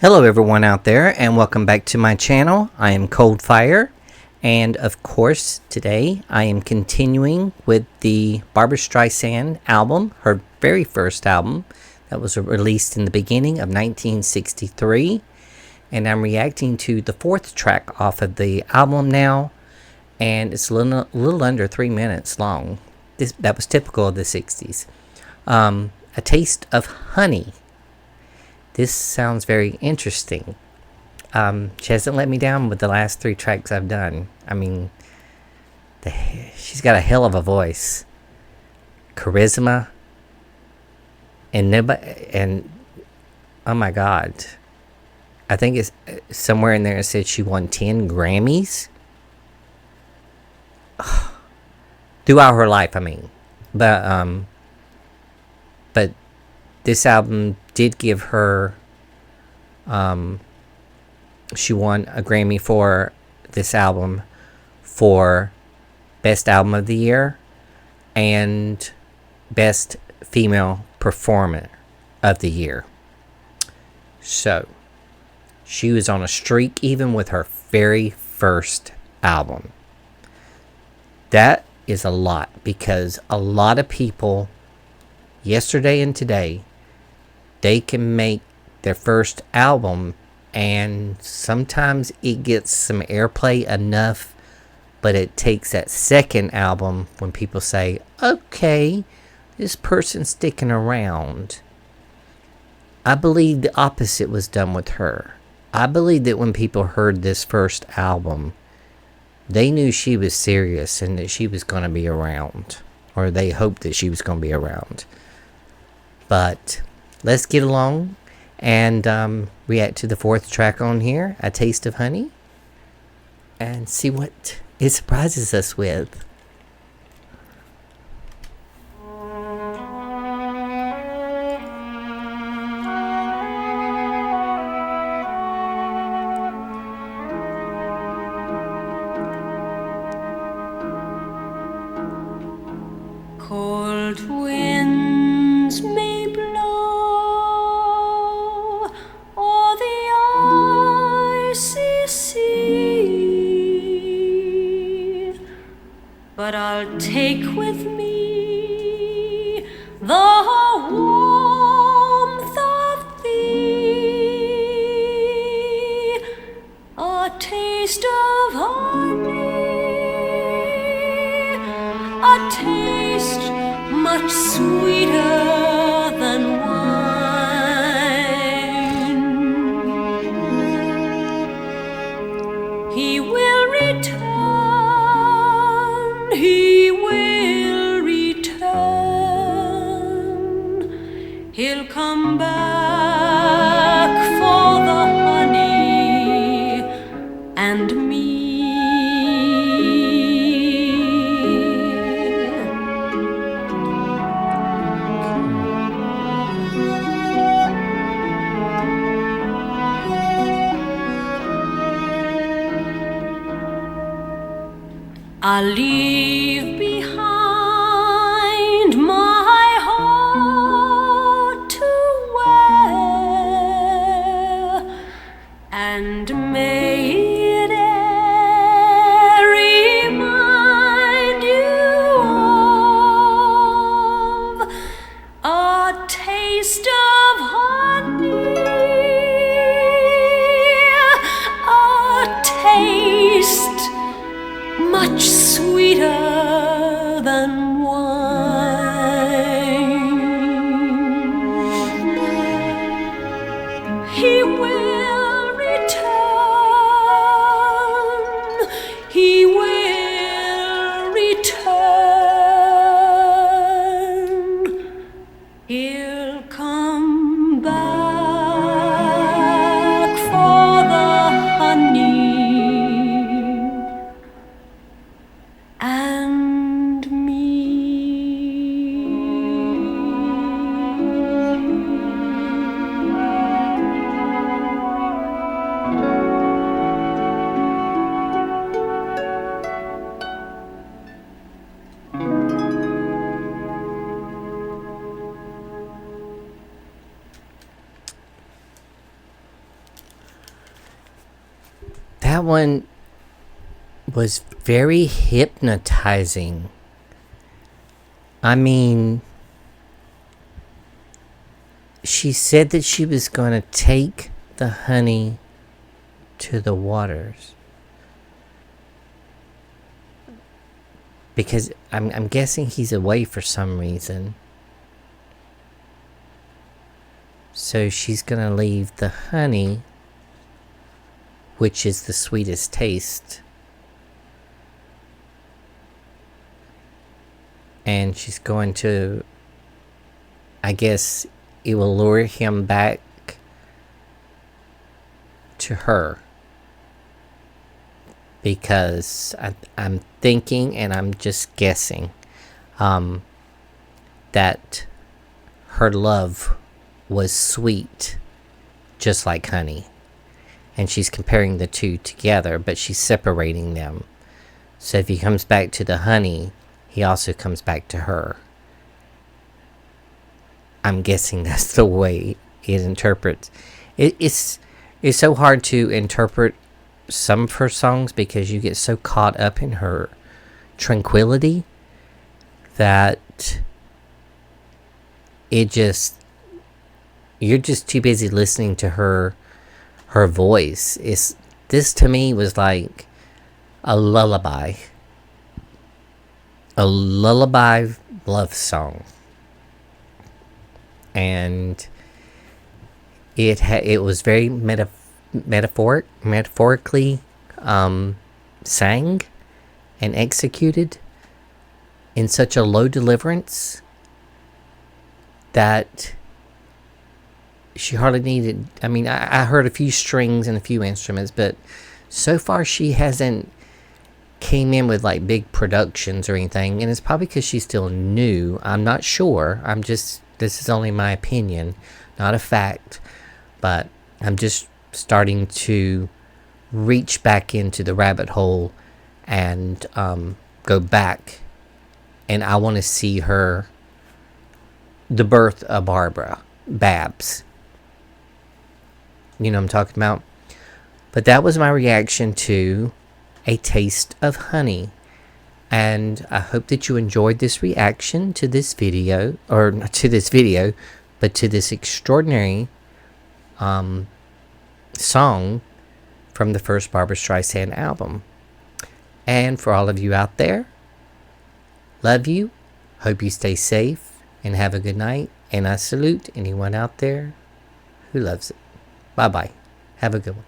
Hello everyone out there, and welcome back to my channel. I am Cold Fire, and of course today I am continuing with the Barbra Streisand album, her very first album that was released in the beginning of 1963, and I'm reacting to the fourth track off of the album now, and it's a little under 3 minutes long. That was typical of the 60s. A Taste of Honey. This sounds very interesting. She hasn't let me down with the last 3 tracks I've done. I mean, she's got a hell of a voice, charisma, and oh my God, I think it's somewhere in there it said she won 10 Grammys throughout her life. I mean, but this album did give her, she won a Grammy for this album for Best Album of the Year and Best Female Performer of the Year. So, she was on a streak even with her very first album. That is a lot, because a lot of people yesterday and today, they can make their first album and sometimes it gets some airplay enough, but it takes that second album when people say, okay, this person's sticking around. I believe the opposite was done with her. I believe that when people heard this first album, they knew she was serious and that she was going to be around, or they hoped that she was going to be around. But let's get along and react to the fourth track on here, A Taste of Honey, and see what it surprises us with. Cold winds may blow o'er the icy sea, but I'll take with me the warmth of thee, a taste of honey, a taste much sweeter than wine. He will return, he will return. He'll come back for the honey and me. I'll leave behind my heart to wear, and may it e'er remind you of a taste of honey, a taste much sweeter that one was very hypnotizing. I mean, she said that she was going to take the honey to the waters. Because I'm guessing he's away for some reason. So she's going to leave the honey, which is the sweetest taste. And she's going to, I guess, it will lure him back to her. Because I'm thinking, and I'm just guessing, that her love was sweet, just like honey. And she's comparing the two together, but she's separating them. So if he comes back to the honey, he also comes back to her. I'm guessing that's the way it interprets. It's so hard to interpret some of her songs because you get so caught up in her tranquility that you're just too busy listening to her voice. This to me was like a lullaby love song, and it was very metaphorically sang and executed in such a low deliverance that she hardly needed. I mean, I heard a few strings and a few instruments, but so far she hasn't came in with like big productions or anything, and it's probably because she's still new. I'm not sure. This is only my opinion, not a fact, but I'm just starting to reach back into the rabbit hole and go back, and I want to see the birth of Babs. You know what I'm talking about? But that was my reaction to A Taste of Honey. And I hope that you enjoyed this reaction to this video, or not to this video, but to this extraordinary song from the first Barbra Streisand album. And for all of you out there, love you, hope you stay safe, and have a good night. And I salute anyone out there who loves it. Bye-bye. Have a good one.